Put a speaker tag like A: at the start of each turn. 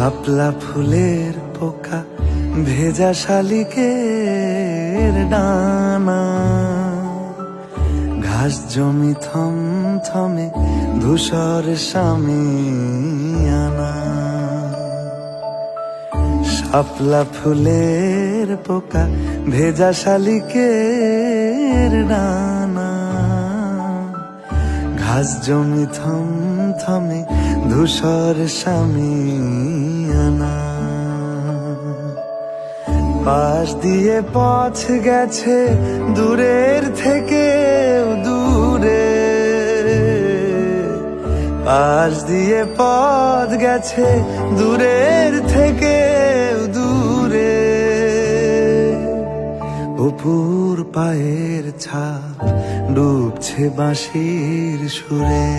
A: শাপলা ফুলের পোকা ভেজা শালিকের ডানা, ঘাস জমি থমথমে ধূসর শামিয়ানা। শাপলা ফুলের পোকা ভেজা শালিকের ডানা, ঘাস জমি থমথমে ধূসর শামিয়ানা। পাশ দিয়ে পথ গেছে দূরের থেকে দূরে, পাশ দিয়ে পথ গেছে দূরের থেকে দূরে। অপুর পায়ের ছাপ ডুবছে বাঁশির সুরে।